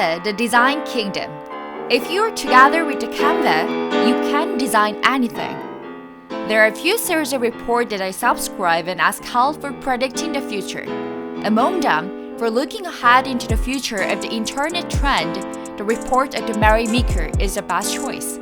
Canva, the design kingdom. If you are together with the Canva, you can design anything. There are a few series of reports that I subscribe and ask help for predicting the future. Among them, for looking ahead into the future of the internet trend, the report of the Mary Meeker is the best choice.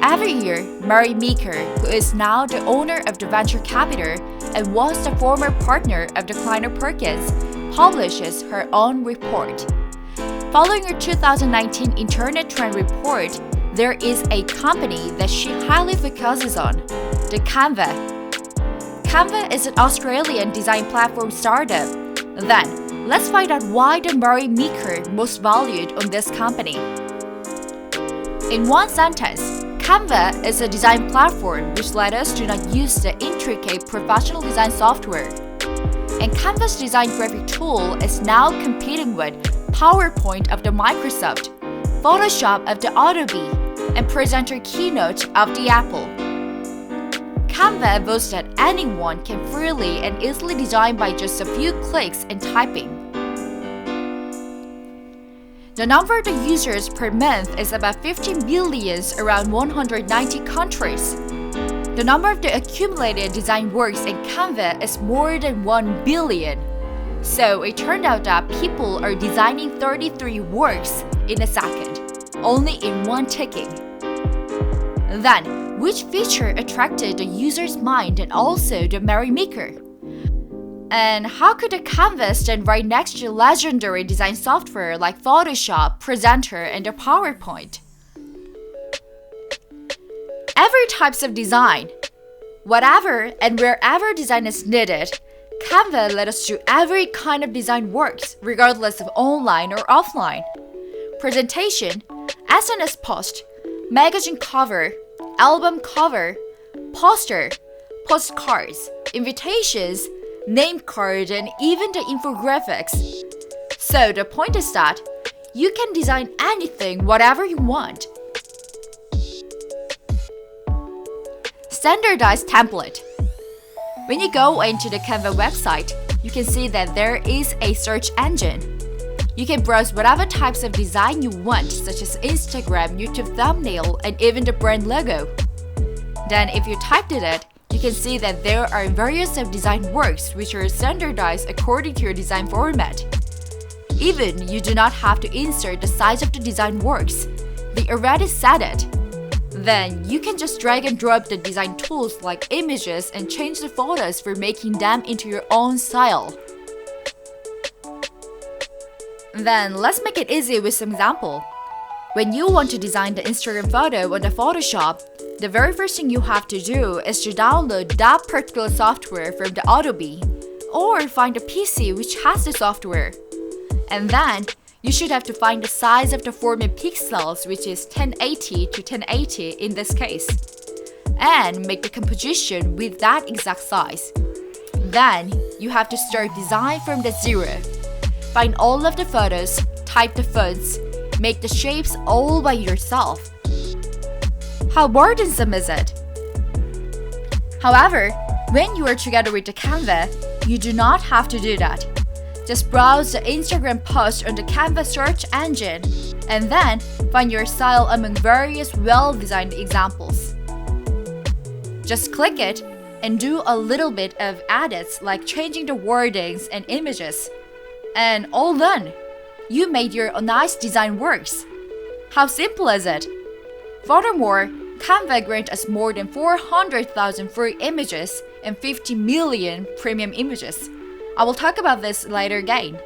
Every year, Mary Meeker, who is now the owner of the venture capital and was the former partner of the Kleinerperkins, publishes her own report. Following her 2019 Internet Trend report, there is a company that she highly focuses on, the Canva. Canva is an Australian design platform startup. Then, let's find out why the Mary Meeker most valued on this company. In one sentence, Canva is a design platform which let us do not use the intricate professional design software. And Canva's design graphic tool is now competing with PowerPoint of the Microsoft, Photoshop of the Adobe, and Presenter Keynote of the Apple. Canva boasts that anyone can freely and easily design by just a few clicks and typing. The number of the users per month is about 15 million around 190 countries. The number of the accumulated design works in Canva is more than 1 billion. So it turned out that people are designing 33 works in a second, only in one ticking. Then, which feature attracted the user's mind and also the Mary Meeker? And how could a Canva stand right next to legendary design software like Photoshop, Presenter, and the PowerPoint? Every types of design, whatever and wherever design is needed, Canva let us do every kind of design works, regardless of online or offline. Presentation, snspost, magazine cover, album cover, poster, postcards, invitations, name card, and even the infographics. So the point is that you can design anything, whatever you want. Standardized template. When you go into the Canva website, you can see that there is a search engine. You can browse whatever types of design you want, such as Instagram, YouTube thumbnail, and even the brand logo. Then if you typed it, you can see that there are various of design works which are standardized according to your design format. Even you do not have to insert the size of the design works. They already set it. Then you can just drag and drop the design tools like images and change the photos for making them into your own style. Then let's make it easy with some example. When you want to design the Instagram photo on the Photoshop, the very first thing you have to do is to download that particular software from the Adobe, or find a PC which has the software. And then, you should have to find the size of the form in pixels, which is 1080 to 1080 in this case, and make the composition with that exact size. Then, you have to start design from the zero. Find all of the photos, type the fonts, make the shapes all by yourself. How burdensome is it? However, when you are together with the Canva, you do not have to do that. Just browse the Instagram post on the Canva search engine, and then find your style among various well-designed examples. Just click it and do a little bit of edits like changing the wordings and images. And all done! You made your nice design works. How simple is it? Furthermore, Canva grants us more than 400,000 free images and 50 million premium images. I will talk about this later again.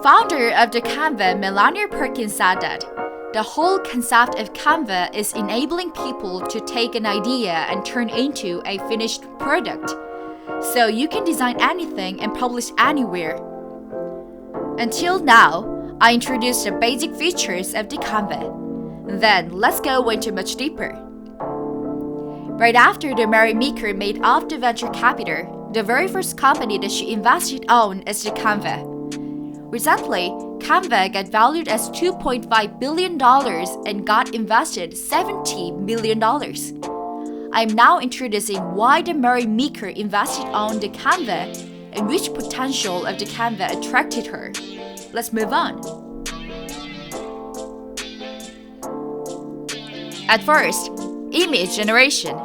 Founder of the Canva, Melanieperkins, said that the whole concept of Canva is enabling people to take an idea and turn into a finished product. So you can design anything and publish anywhere. Until now, I introduced the basic features of the Canva. Then let's go into much deeper. Right after the Mary Meeker made off the venture capital, the very first company that she invested on is the Canva. Recently, Canva got valued as $2.5 billion and got invested $70 million. I'm now introducing why the Mary Meeker invested on the Canva and which potential of the Canva attracted her. Let's move on. At first, image generation.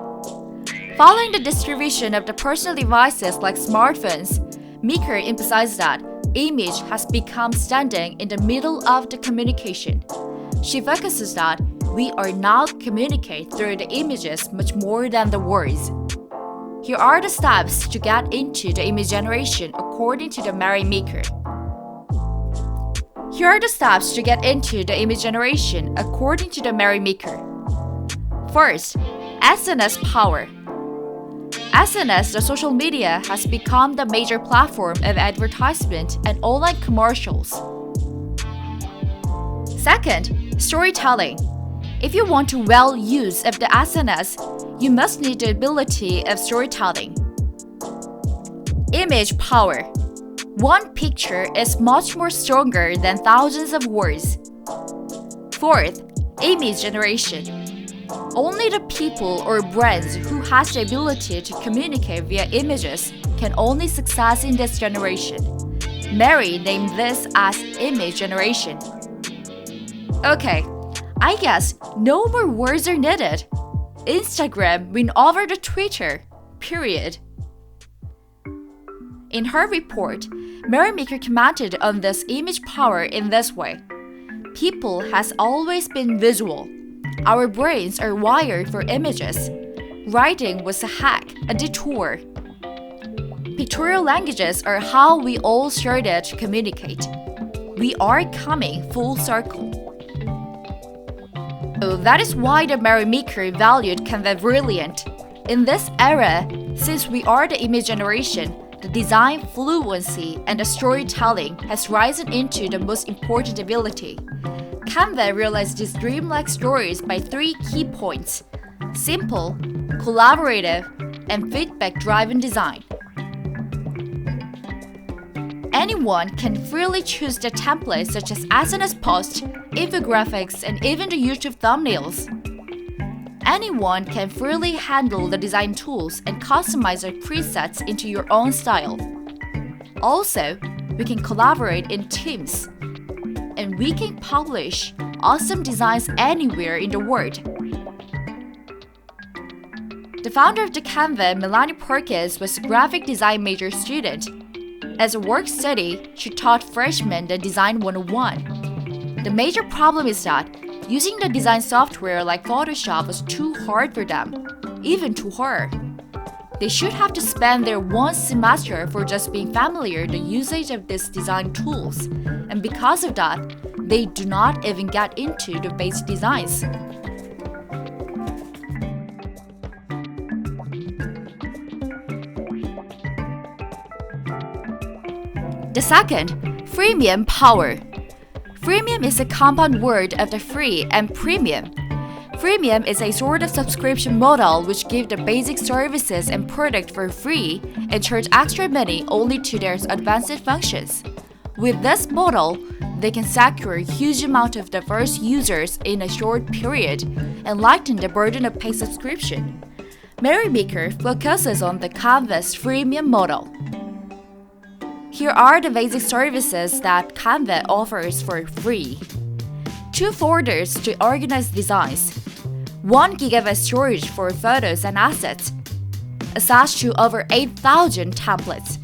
Following the distribution of the personal devices like smartphones, Meeker emphasized that image has become standing in the middle of the communication. She focuses that we are now communicate through the images much more than the words. Here are the steps to get into the image generation according to the Mary Meeker. Here are the steps to get into the image generation according to the Mary Meeker. First, SNS power. SNS, the social media, has become the major platform of advertisement and online commercials. Second, storytelling. If you want to well use of the SNS, you must need the ability of storytelling. Image power. One picture is much more stronger than thousands of words. Fourth, image generation. Only the people or brands who has the ability to communicate via images can only succeed in this generation. Mary named this as image generation. Okay, I guess no more words are needed. Instagram win over the Twitter, period. In her report, Mary Meeker commented on this image power in this way. People has always been visual. Our brains are wired for images. Writing was a hack, a detour. Pictorial languages are how we all started to communicate. We are coming full circle. So that is why the Mary Meeker valued Canva brilliant. In this era, since we are the image generation, the design fluency and the storytelling has risen into the most important ability. Canva realized these dreamlike stories by 3 key points: simple, collaborative, and feedback-driven design. Anyone can freely choose the templates such as snspost, infographics, and even the YouTube thumbnails. Anyone can freely handle the design tools and customize their presets into your own style. Also, we can collaborate in teams. And we can publish awesome designs anywhere in the world. The founder of the Canva, Melanieperkins, was a graphic design major student. As a work study, she taught freshmen the Design 101. The major problem is that using the design software like Photoshop was too hard for them, even to her. They should have to spend their 1 semester for just being familiar with the usage of these design tools, and because of that, they do not even get into the basic designs. The second, freemium power. Freemium is a compound word of the free and premium. Freemium is a sort of subscription model which gives the basic services and product for free and charge extra money only to their advanced functions. With this model, they can secure a huge amount of diverse users in a short period and lighten the burden of paid subscription. Mary Meeker focuses on the Canva's freemium model. Here are the basic services that Canva offers for free. 2 folders to organize designs, 1 GB storage for photos and assets, access to over 8,000 templates.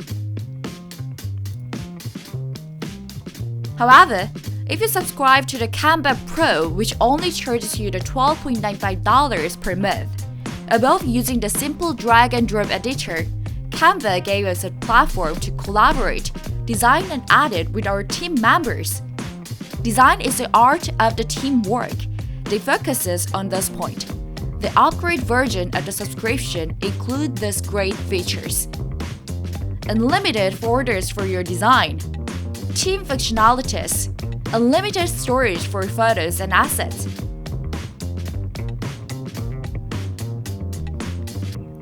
However, if you subscribe to the Canva Pro, which only charges you the $12.95 per month, above using the simple drag-and-drop editor, Canva gave us a platform to collaborate, design, and edit with our team members. Design is the art of the teamwork. They focuses on this point. The upgrade version of the subscription includes these great features: unlimited folders for your design, team functionalities, unlimited storage for photos and assets.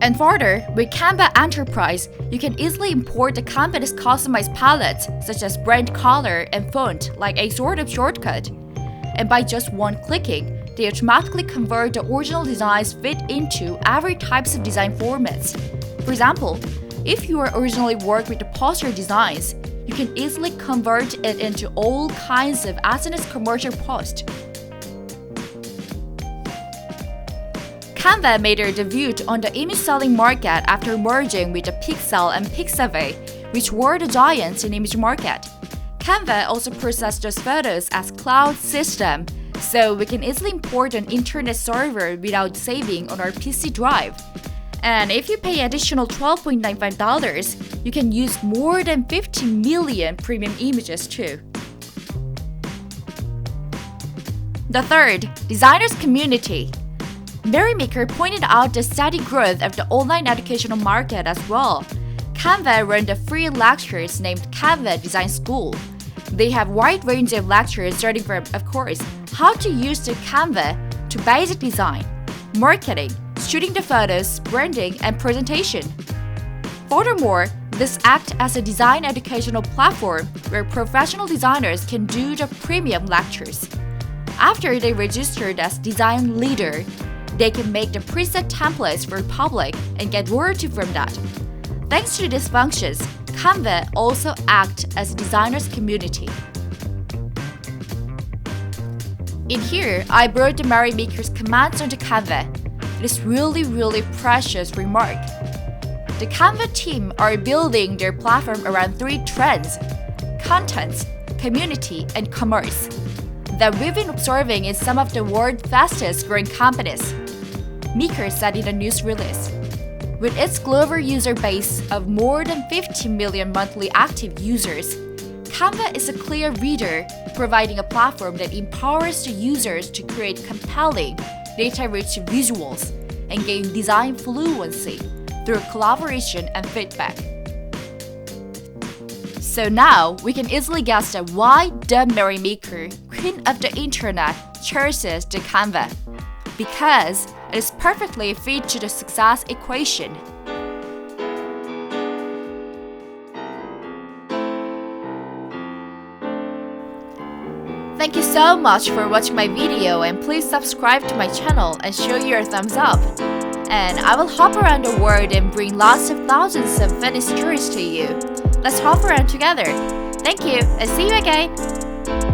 And further, with Canva Enterprise, you can easily import the Canva's customized palettes such as brand color and font like a sort of shortcut. And by just 1 clicking, they automatically convert the original designs fit into every types of design formats. For example, If you originally worked with the poster designs, you can easily convert it into all kinds of SNS commercial posts. Canva made their debut on the image selling market after merging with the Pixel and Pixabay, which were the giants in image market. Canva also processed those photos as cloud system, so we can easily import an internet server without saving on our PC drive. And if you pay additional $12.95, you can use more than 50 million premium images too. The third, designers community. Mary Meeker pointed out the steady growth of the online educational market as well. Canva run the free lectures named Canva Design School. They have a wide range of lectures starting from, of course, how to use the Canva to basic design, marketing, shooting the photos, branding, and presentation. Furthermore, this acts as a design educational platform where professional designers can do the premium lectures. After they registered as design leader, they can make the preset templates for public and get royalty from that. Thanks to these functions, Canva also acts as a designer's community. In here, I brought the Mary Meeker's commands onto Canva. It is really precious remark. The Canva team are building their platform around 3 trends: contents, community, and commerce that we've been observing in some of the world's fastest growing companies. Meeker said in a news release, with its global user base of more than 50 million monthly active users, Canva is a clear reader, providing a platform that empowers the users to create compelling, data-rich visuals and gain design fluency through collaboration and feedback. So now we can easily guess that why the Mary Meeker, queen of the internet, cherishes the Canva. Because it is perfectly fit to the success equation. Thank you so much for watching my video, and please subscribe to my channel and show your thumbs up. And I will hop around the world and bring lots of thousands of funny stories to you. Let's hop around together. Thank you, and see you again!